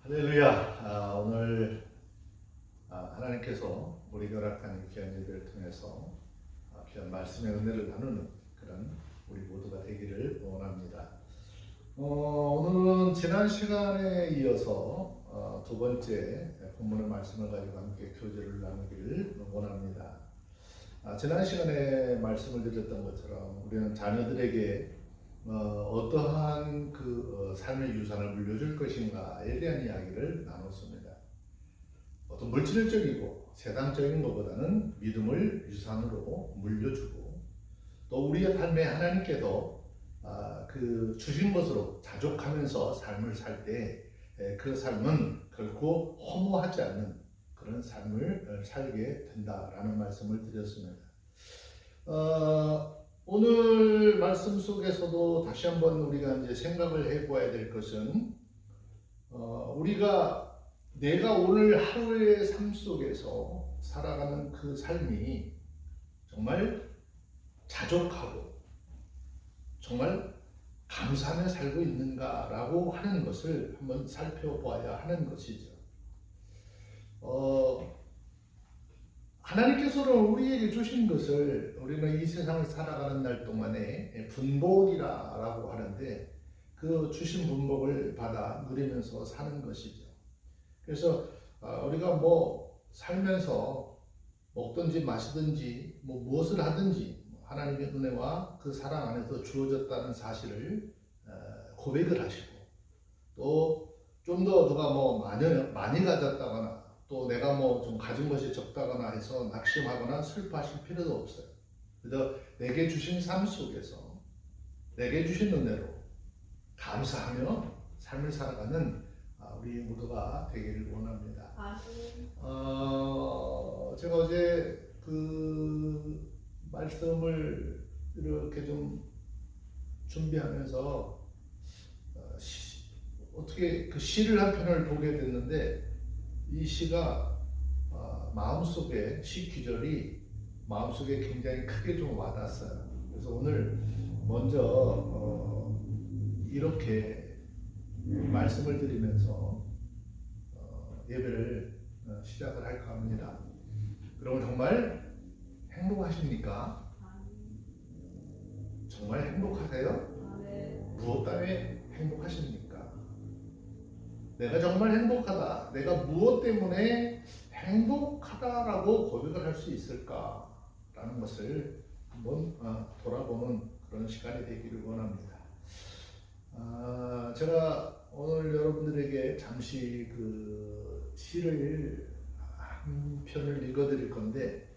할렐루야. 오늘 하나님께서 우리 허락한 귀한 예배를 통해서 귀한 말씀의 은혜를 나누는 그런 우리 모두가 되기를 원합니다. 오늘은 지난 시간에 이어서 두 번째 본문의 말씀을 가지고 함께 교제를 나누기를 원합니다. 지난 시간에 말씀을 드렸던 것처럼 우리는 자녀들에게 어떠한 삶의 유산을 물려줄 것인가에 대한 이야기를 나눴습니다. 어떤 물질적이고 세상적인 것보다는 믿음을 유산으로 물려주고 또 우리의 삶에 하나님께서 주신 것으로 자족하면서 삶을 살 때 그 삶은 결코 허무하지 않는 그런 삶을 살게 된다라는 말씀을 드렸습니다. 오늘 말씀 속에서도 다시 한번 우리가 이제 생각을 해봐야 될 것은 내가 오늘 하루의 삶 속에서 살아가는 그 삶이 정말 자족하고 정말 감사하며 살고 있는가라고 하는 것을 한번 살펴봐야 하는 것이죠. 하나님께서는 우리에게 주신 것을 우리는 이 세상을 살아가는 날 동안에 분복이라고 하는데 그 주신 분복을 받아 누리면서 사는 것이죠. 그래서 우리가 살면서 먹든지 마시든지 무엇을 하든지 하나님의 은혜와 그 사랑 안에서 주어졌다는 사실을 고백을 하시고 또 좀 더 누가 많이 가졌다거나 또 내가 좀 가진 것이 적다거나 해서 낙심하거나 슬퍼하실 필요도 없어요. 그래서 내게 주신 삶 속에서 내게 주신 은혜로 감사하며 삶을 살아가는 우리 모두가 되기를 원합니다. 제가 어제 그 말씀을 이렇게 좀 준비하면서 어떻게 그 시를 한 편을 보게 됐는데 이 시가 마음속에 시 귀절이 마음속에 굉장히 크게 좀 와닿았어요. 그래서 오늘 먼저 이렇게 말씀을 드리면서 예배를 시작을 할까 합니다. 여러분 정말 행복하십니까? 정말 행복하세요? 무엇 때문에 행복하십니까? 내가 정말 행복하다. 내가 무엇 때문에 행복하다라고 고백을 할 수 있을까라는 것을 한번 돌아보는 그런 시간이 되기를 원합니다. 제가 오늘 여러분들에게 잠시 그 시를 한 편을 읽어드릴 건데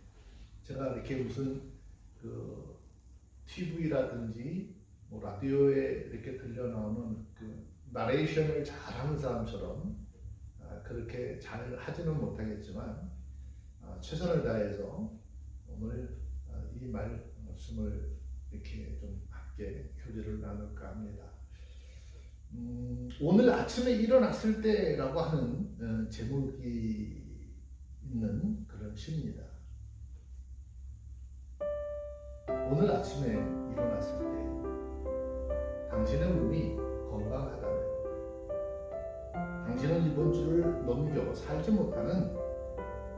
제가 이렇게 무슨 그 TV라든지 라디오에 이렇게 들려 나오는 그 나레이션을 잘하는 사람처럼 그렇게 잘 하지는 못하겠지만 최선을 다해서 오늘 이 말씀을 이렇게 좀 함께 교제를 나눌까 합니다. 오늘 아침에 일어났을 때라고 하는 제목이 있는 그런 시입니다. 오늘 아침에 일어났을 때 당신의 몸이 건강하다면 당신은 이번 주를 넘겨 살지 못하는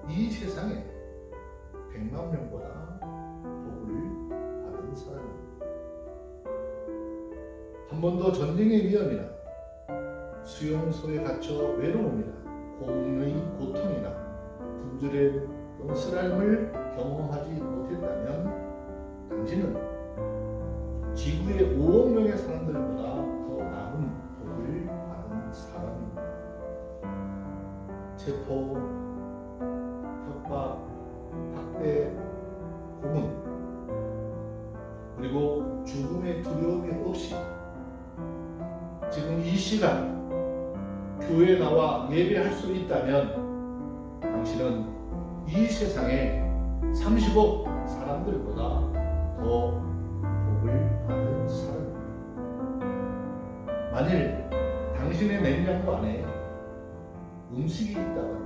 이 세상에 100만 명보다 복을 받은 사람입니다. 한 번도 전쟁의 위험이나 수용소에 갇혀 외로움이나 고문의 고통이나 굶주림 또는 쓰라림을 경험하지 못했다면 당신은 지구의 5억 명의 사람들보다 더 나은 복을 받은 사람입니다. 체포, 협박, 학대, 고문, 그리고 죽음의 두려움이 없이 지금 이 시간 교회에 나와 예배할 수 있다면 당신은 이 세상에 30억 사람들보다 더 복을 받은 사람입니다. 만일 당신의 냉장고 안에 음식이 있다거나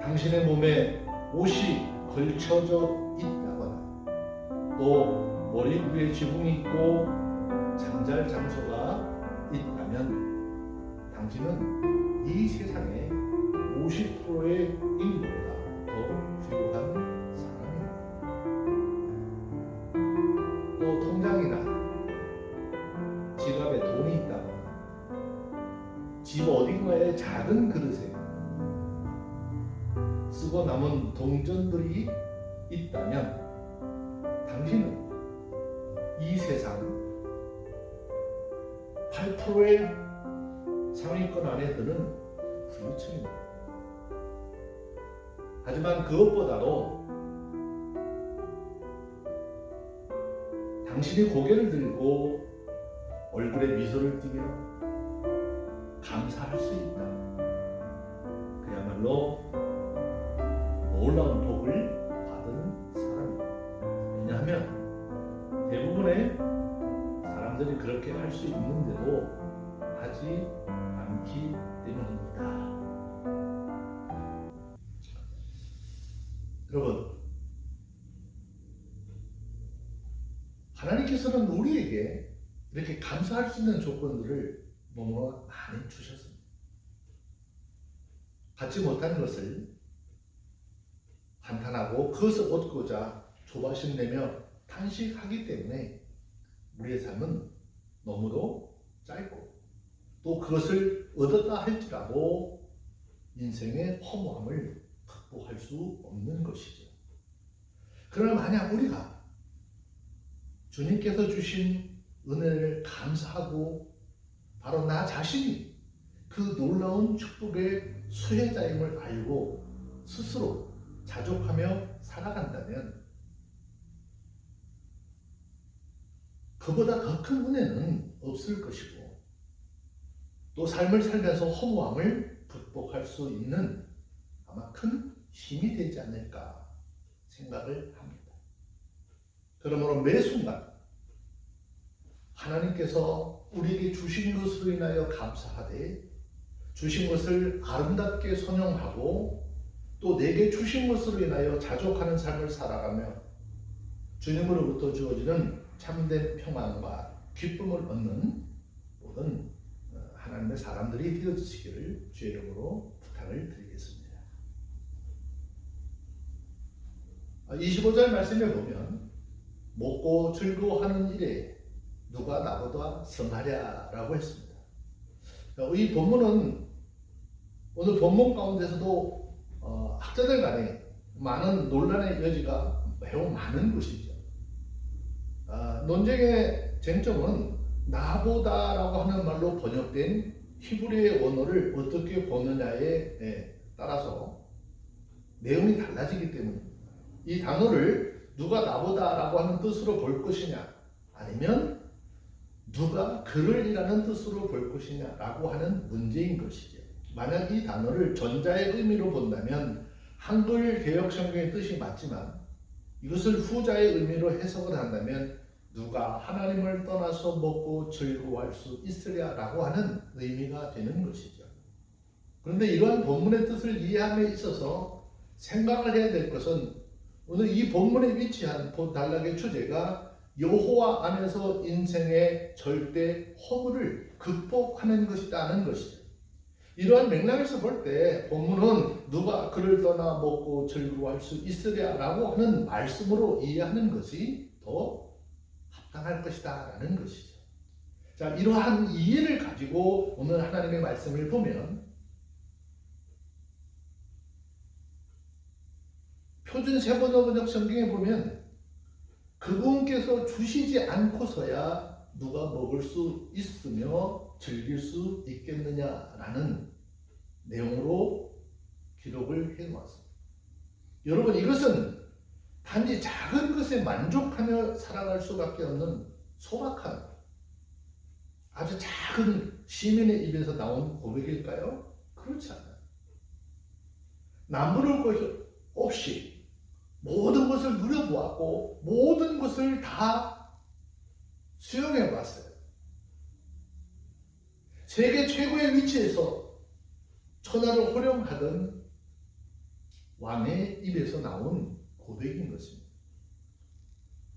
당신의 몸에 옷이 걸쳐져 있다거나 또 머리 위에 지붕이 있고 잠잘 장소가 있다면 당신은 이 세상의 50%의 인구보다 더 부유한 사람입니다. 또 통장이나 지갑에 돈이 있다거나 집 어딘가에 작은 그릇에 쓰고 남은 동전들이 있다면 당신은 이 세상 8%의 상위권 안에 드는 부유층입니다. 하지만 그것보다도 당신이 고개를 들고 얼굴에 미소를 띠며 감사할 수 있다. 그야말로 놀라운 복을 받은 사람입니다. 왜냐하면 대부분의 사람들이 그렇게 할 수 있는데도 하지 않기 때문입니다. 여러분, 하나님께서는 우리에게 이렇게 감사할 수 있는 조건들을 너무 많이 주셨습니다. 받지 못한 것을 한탄하고 그것을 얻고자 조바심 내며 탄식하기 때문에 우리의 삶은 너무도 짧고 또 그것을 얻었다 할지라도 인생의 허무함을 극복할 수 없는 것이죠. 그러나 만약 우리가 주님께서 주신 은혜를 감사하고 바로 나 자신이 그 놀라운 축복의 수혜자임을 알고 스스로 자족하며 살아간다면 그보다 더 큰 은혜는 없을 것이고 또 삶을 살면서 허무함을 극복할 수 있는 아마 큰 힘이 되지 않을까 생각을 합니다. 그러므로 매 순간 하나님께서 우리에게 주신 것으로 인하여 감사하되 주신 것을 아름답게 선용하고 또 내게 주신 것으로 인하여 자족하는 삶을 살아가며 주님으로부터 주어지는 참된 평안과 기쁨을 얻는 모든 하나님의 사람들이 되어주시기를 주의 이름으로 부탁을 드리겠습니다. 25절 말씀에 보면 먹고 즐거워하는 일에 누가 나보다 선하랴라고 했습니다. 이 본문은 오늘 본문 가운데서도 학자들 간에 많은 논란의 여지가 매우 많은 것이죠. 논쟁의 쟁점은 나보다라고 하는 말로 번역된 히브리의 원어를 어떻게 보느냐에 따라서 내용이 달라지기 때문입니다. 이 단어를 누가 나보다라고 하는 뜻으로 볼 것이냐 아니면 누가 그를 이라는 뜻으로 볼 것이냐라고 하는 문제인 것이죠. 만약 이 단어를 전자의 의미로 본다면 한글 개역 성경의 뜻이 맞지만 이것을 후자의 의미로 해석을 한다면 누가 하나님을 떠나서 먹고 즐거워할 수 있으랴라고 하는 의미가 되는 것이죠. 그런데 이러한 본문의 뜻을 이해함에 있어서 생각을 해야 될 것은 오늘 이 본문에 위치한 단락의 주제가 여호와 안에서 인생의 절대 허물을 극복하는 것이라는 것이죠. 이러한 맥락에서 볼 때 본문은 누가 그를 떠나 먹고 즐거워할 수 있으랴라고 하는 말씀으로 이해하는 것이 더 합당할 것이다 라는 것이죠. 자, 이러한 이해를 가지고 오늘 하나님의 말씀을 보면 표준 세번호 번역 성경에 보면 그분께서 주시지 않고서야 누가 먹을 수 있으며 즐길 수 있겠느냐라는 내용으로 기록을 해놓았습니다. 여러분, 이것은 단지 작은 것에 만족하며 살아갈 수밖에 없는 소박한 아주 작은 시민의 입에서 나온 고백일까요? 그렇지 않아요. 남부를 것 없이 모든 것을 누려보았고 모든 것을 다 수용해 봤어요. 세계 최고의 위치에서 천하를 호령하던 왕의 입에서 나온 고백인 것입니다.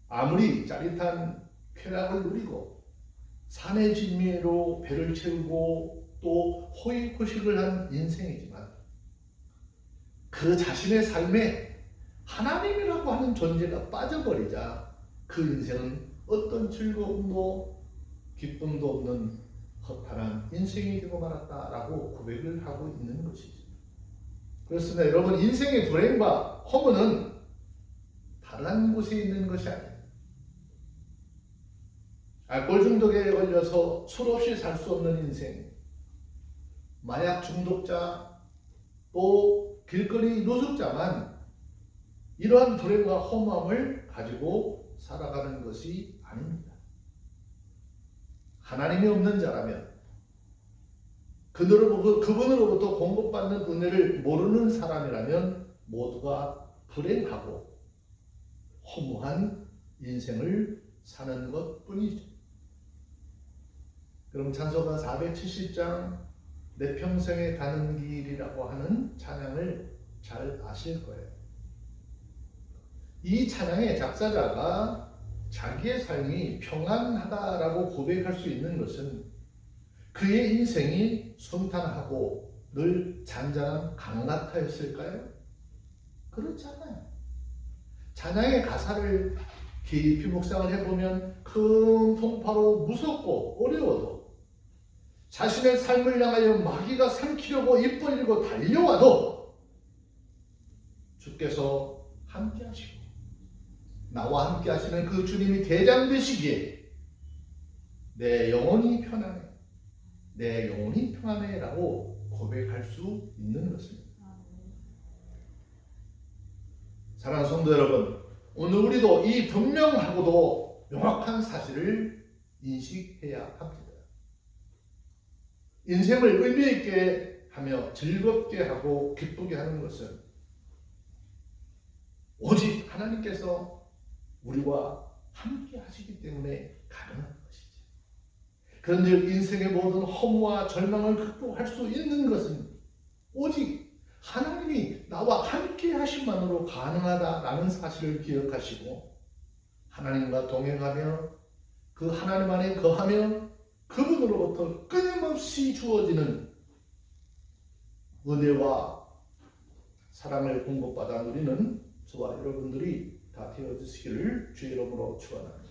아무리 짜릿한 쾌락을 누리고 산의 진미로 배를 채우고 또 호의호식을 한 인생이지만 그 자신의 삶에 하나님이라고 하는 존재가 빠져버리자 그 인생은 어떤 즐거움도 기쁨도 없는 허탈한 인생이 되고 말았다라고 고백을 하고 있는 것이죠. 그렇습니다. 여러분, 인생의 불행과 허무는 다른 곳에 있는 것이 아니에요. 알코올 중독에 걸려서 술 없이 살 수 없는 인생, 마약 중독자, 또 길거리 노숙자만 이러한 불행과 허무함을 가지고 살아가는 것이 아닙니다. 하나님이 없는 자라면, 그분으로부터 공급받는 은혜를 모르는 사람이라면 모두가 불행하고 허무한 인생을 사는 것 뿐이죠. 그럼 찬송가 470장 내 평생에 가는 길이라고 하는 찬양을 잘 아실 거예요. 이 찬양의 작사자가 자기의 삶이 평안하다라고 고백할 수 있는 것은 그의 인생이 순탄하고 늘 잔잔한 강 같아였을까요? 그렇지 않아요. 찬양의 가사를 깊이 묵상을 해보면 큰 풍파로 무섭고 어려워도 자신의 삶을 향하여 마귀가 삼키려고 입 벌리고 달려와도 주께서 함께 하시고 나와 함께 하시는 그 주님이 대장 되시기에 내 영혼이 편안해, 내 영혼이 평안해 라고 고백할 수 있는 것입니다. 사랑하는 성도 여러분, 오늘 우리도 이 분명하고도 명확한 사실을 인식해야 합니다. 인생을 의미 있게 하며 즐겁게 하고 기쁘게 하는 것은 오직 하나님께서 우리와 함께 하시기 때문에 가능한 것이지. 그런즉 인생의 모든 허무와 절망을 극복할 수 있는 것은 오직 하나님이 나와 함께 하심만으로 가능하다라는 사실을 기억하시고 하나님과 동행하며 그 하나님 안에 거하며 그분으로부터 끊임없이 주어지는 은혜와 사랑을 공급받아 누리는 저와 여러분들이 다 되어주시기를 주의 이름으로 축원합니다.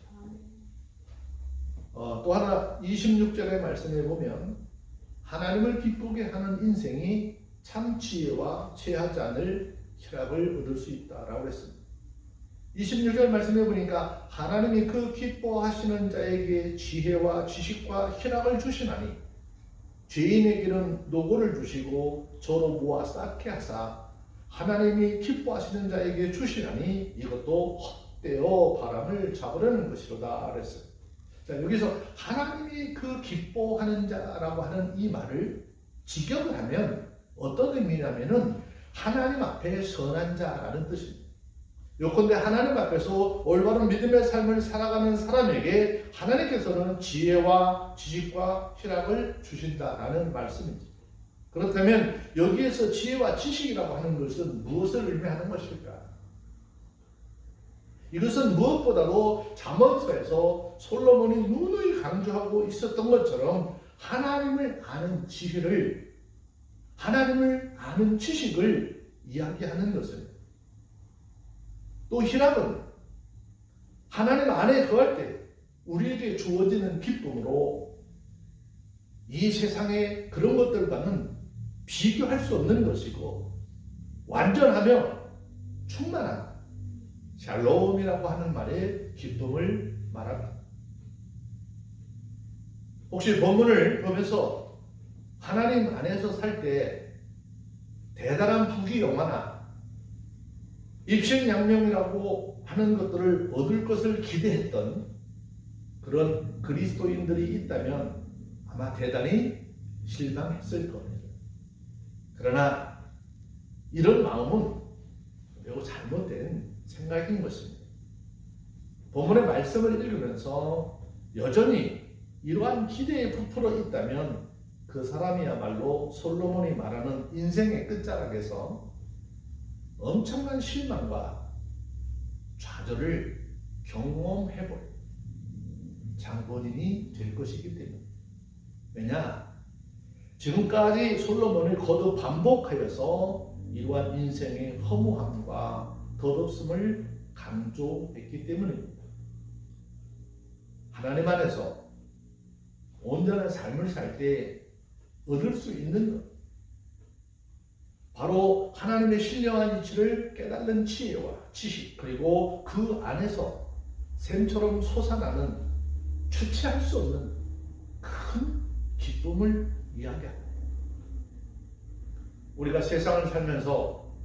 또 하나 26절의 말씀에 보면 하나님을 기쁘게 하는 인생이 참 지혜와 체하지 않을 희락을 얻을 수 있다라고 했습니다. 26절 말씀해 보니까 하나님이 그 기뻐하시는 자에게 지혜와 지식과 희락을 주시나니 죄인에게는 노고를 주시고 저로 모아 쌓게 하사 하나님이 기뻐하시는 자에게 주시나니 이것도 헛되어 바람을 잡으려는 것이로다 그랬어요. 자, 여기서 하나님이 그 기뻐하는 자라고 하는 이 말을 직역을 하면 어떤 의미냐면은 하나님 앞에 선한 자라는 뜻입니다. 요컨대 하나님 앞에서 올바른 믿음의 삶을 살아가는 사람에게 하나님께서는 지혜와 지식과 희락을 주신다라는 말씀입니다. 그렇다면 여기에서 지혜와 지식이라고 하는 것은 무엇을 의미하는 것일까? 이것은 무엇보다도 잠언서에서 솔로몬이 누누이 강조하고 있었던 것처럼 하나님을 아는 지혜를, 하나님을 아는 지식을 이야기하는 것입니다. 또 희락은 하나님 안에 거할 때 우리에게 주어지는 기쁨으로 이 세상의 그런 것들과는 비교할 수 없는 것이고 완전하며 충만한 샬롬이라고 하는 말의 기쁨을 말합니다. 혹시 본문을 보면서 하나님 안에서 살 때 대단한 부귀영화나 입신양명이라고 하는 것들을 얻을 것을 기대했던 그런 그리스도인들이 있다면 아마 대단히 실망했을 겁니다. 그러나 이런 마음은 매우 잘못된 생각인 것입니다. 본문의 말씀을 읽으면서 여전히 이러한 기대에 부풀어 있다면 그 사람이야말로 솔로몬이 말하는 인생의 끝자락에서 엄청난 실망과 좌절을 경험해볼 장본인이 될 것이기 때문에 왜냐? 지금까지 솔로몬이 거듭 반복하여서 이러한 인생의 허무함과 덧없음을 강조했기 때문입니다. 하나님 안에서 온전한 삶을 살 때 얻을 수 있는 것, 바로 하나님의 신령한 이치를 깨달는 지혜와 지식, 그리고 그 안에서 샘처럼 솟아나는 주체할 수 없는 큰 기쁨을 이야기합니다. 우리가 세상을 살면서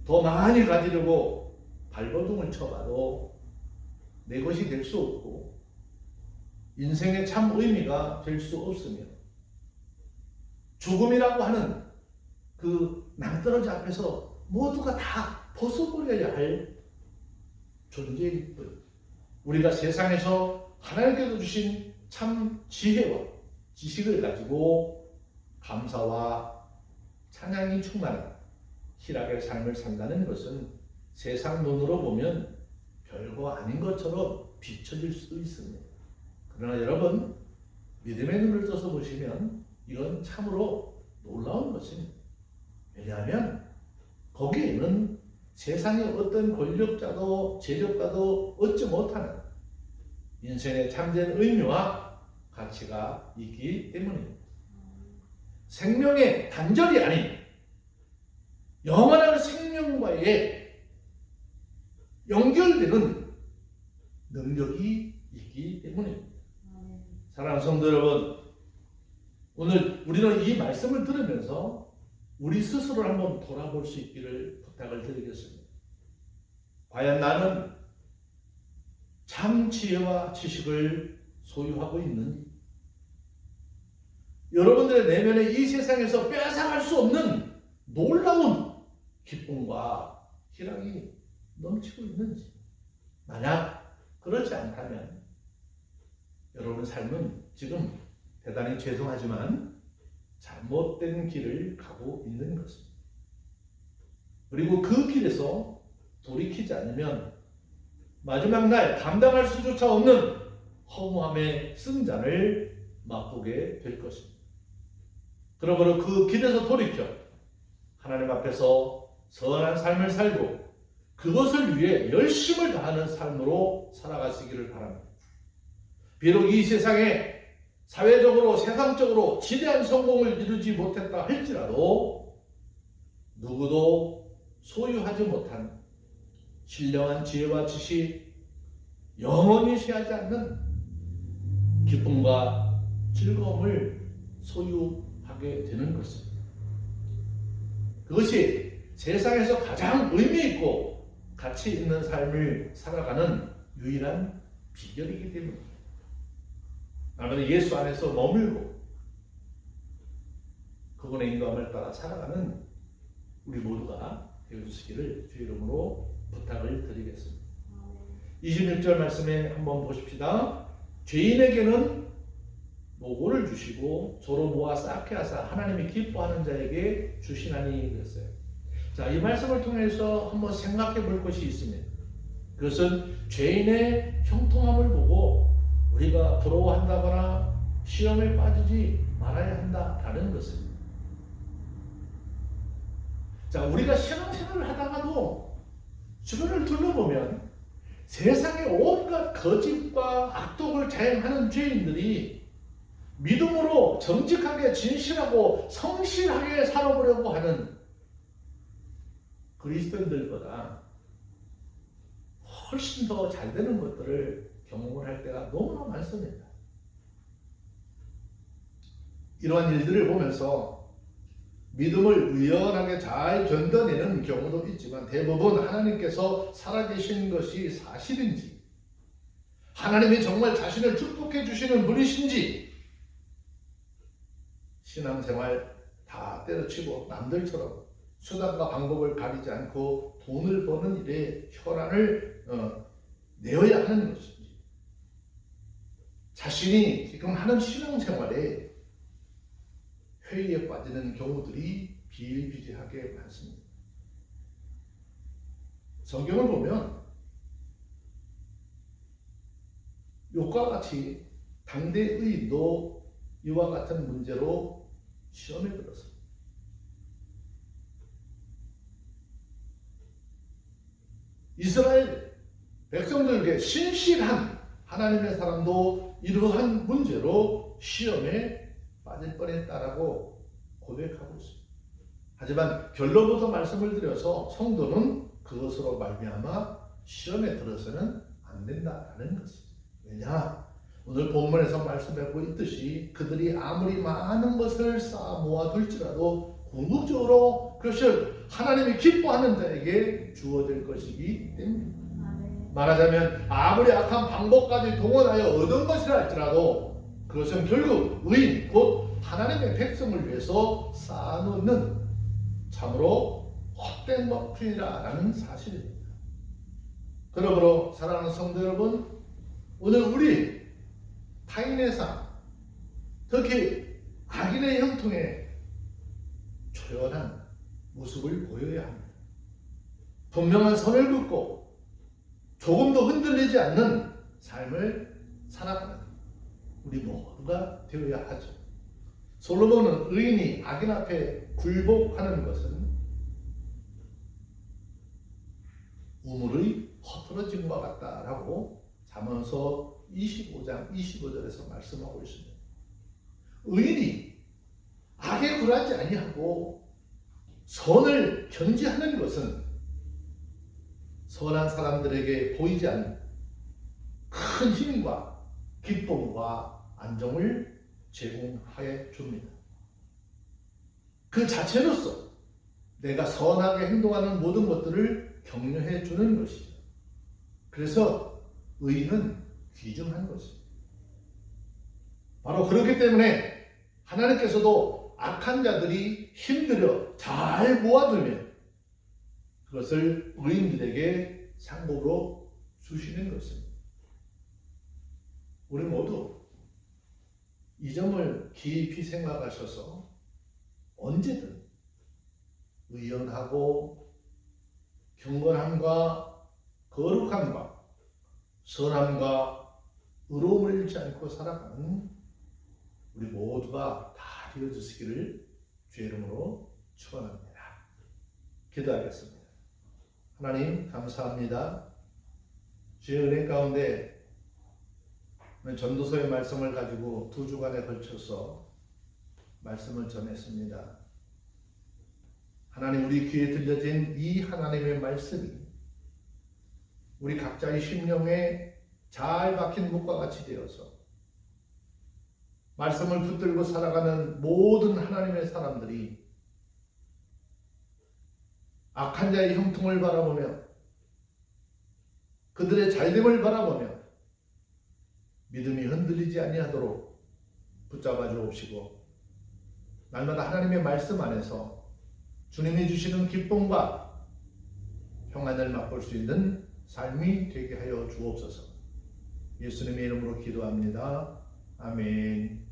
더 많이 가지려고 발버둥을 쳐봐도 내 것이 될 수 없고 인생의 참 의미가 될 수 없으며 죽음이라고 하는 그 낭떠러지 앞에서 모두가 다 벗어버려야 할 존재일 뿐, 우리가 세상에서 하나님께서 주신 참 지혜와 지식을 가지고 감사와 찬양이 충만한 희락의 삶을 산다는 것은 세상 눈으로 보면 별거 아닌 것처럼 비춰질 수도 있습니다. 그러나 여러분, 믿음의 눈을 떠서 보시면 이건 참으로 놀라운 것입니다. 왜냐하면 거기에는 세상의 어떤 권력자도 재력가도 얻지 못하는 인생의 참된 의미와 가치가 있기 때문입니다. 생명의 단절이 아닌 영원한 생명과의 연결되는 능력이 있기 때문입니다. 사랑하는 성도 여러분, 오늘 우리는 이 말씀을 들으면서 우리 스스로를 한번 돌아볼 수 있기를 부탁을 드리겠습니다. 과연 나는 참 지혜와 지식을 소유하고 있는지, 여러분들의 내면에 이 세상에서 빼앗아갈 수 없는 놀라운 기쁨과 희락이 넘치고 있는지, 만약 그렇지 않다면 여러분의 삶은 지금 대단히 죄송하지만 잘못된 길을 가고 있는 것입니다. 그리고 그 길에서 돌이키지 않으면 마지막 날 감당할 수조차 없는 허무함의 승잔을 맛보게 될 것입니다. 그러므로 그 길에서 돌이켜 하나님 앞에서 선한 삶을 살고 그것을 위해 열심을 다하는 삶으로 살아가시기를 바랍니다. 비록 이 세상에 사회적으로 세상적으로 지대한 성공을 이루지 못했다 할지라도 누구도 소유하지 못한 신령한 지혜와 지식, 영원히 쇠하지 않는 기쁨과 즐거움을 소유하게 되는 것입니다. 그것이 세상에서 가장 의미 있고 가치 있는 삶을 살아가는 유일한 비결이기 때문입니다. 나는 예수 안에서 머물고 그분의 인도함을 따라 살아가는 우리 모두가 되어주시기를 주의 이름으로 부탁을 드리겠습니다. 26절 말씀에 한번 보십시다. 죄인에게는 노고를 주시고 조로 모아 쌓게 하사 하나님이 기뻐하는 자에게 주시나니 그랬어요. 자, 이 말씀을 통해서 한번 생각해 볼 것이 있습니다. 그것은 죄인의 형통함을 보고 우리가 부러워한다거나 시험에 빠지지 말아야 한다라는 것입니다. 자, 우리가 신앙생활을 하다가도 주변을 둘러보면 세상의 온갖 거짓과 악독을 자행하는 죄인들이 믿음으로 정직하게 진실하고 성실하게 살아보려고 하는 그리스도인들보다 훨씬 더 잘 되는 것들을 경험을 할 때가 너무나 많습니다. 이러한 일들을 보면서 믿음을 의연하게 잘 견뎌내는 경우도 있지만 대부분 하나님께서 살아계신 것이 사실인지, 하나님이 정말 자신을 축복해 주시는 분이신지, 신앙생활 다 때려치고 남들처럼 수단과 방법을 가리지 않고 돈을 버는 일에 혈안을 내어야 하는 것인지, 자신이 지금 하는 신앙생활에 회의에 빠지는 경우들이 비일비재하게 많습니다. 성경을 보면 욥과 같이 당대 의인도 이와 같은 문제로 시험에 들어서 이스라엘 백성들에게 신실한 하나님의 사람도 이러한 문제로 시험에 빠질 뻔했다라고 고백하고 있습니다. 하지만 결론부터 말씀을 드려서 성도는 그것으로 말미암아 시험에 들어서는 안 된다라는 것이죠. 왜냐? 오늘 본문에서 말씀하고 있듯이 그들이 아무리 많은 것을 쌓아 모아둘지라도 궁극적으로 그것을 하나님이 기뻐하는 자에게 주어질 것이기 때문입니다. 말하자면 아무리 악한 방법까지 동원하여 얻은 것이라 할지라도 그것은 결국 의인 곧 하나님의 백성을 위해서 쌓아놓는 참으로 헛된 먹풀이라는 사실입니다. 그러므로 사랑하는 성도 여러분, 오늘 우리 타인의 삶, 특히 악인의 형통에 초연한 모습을 보여야 합니다. 분명한 선을 긋고 조금도 흔들리지 않는 삶을 살아가는 우리 모두가 되어야 하죠. 솔로몬은 의인이 악인 앞에 굴복하는 것은 우물의 허물어진 것 같다라고 잠언서 25장 25절에서 말씀하고 있습니다. 의인이 악에 굴하지 아니하고 선을 견지하는 것은 선한 사람들에게 보이지 않는 큰 힘과 기쁨과 안정을 제공하여 줍니다. 그 자체로서 내가 선하게 행동하는 모든 것들을 격려해 주는 것이죠. 그래서 의인은 귀중한 것입니다. 바로 그렇기 때문에 하나님께서도 악한 자들이 힘들어 잘 모아두면 그것을 의인들에게 상복으로 주시는 것입니다. 우리 모두 이 점을 깊이 생각하셔서 언제든 의연하고 경건함과 거룩함과 선함과 의로움을 잃지 않고 살아가는 우리 모두가 다 되어주시기를 주의 이름으로 축원합니다. 기도하겠습니다. 하나님 감사합니다. 주의 은혜 가운데 전도서의 말씀을 가지고 2주간에 걸쳐서 말씀을 전했습니다. 하나님, 우리 귀에 들려진 이 하나님의 말씀이 우리 각자의 심령에 잘 박힌 묵과 같이 되어서 말씀을 붙들고 살아가는 모든 하나님의 사람들이 악한 자의 형통을 바라보며 그들의 잘됨을 바라보며 믿음이 흔들리지 아니하도록 붙잡아 주옵시고 날마다 하나님의 말씀 안에서 주님이 주시는 기쁨과 평안을 맛볼 수 있는 삶이 되게 하여 주옵소서. 예수님의 이름으로 기도합니다. 아멘.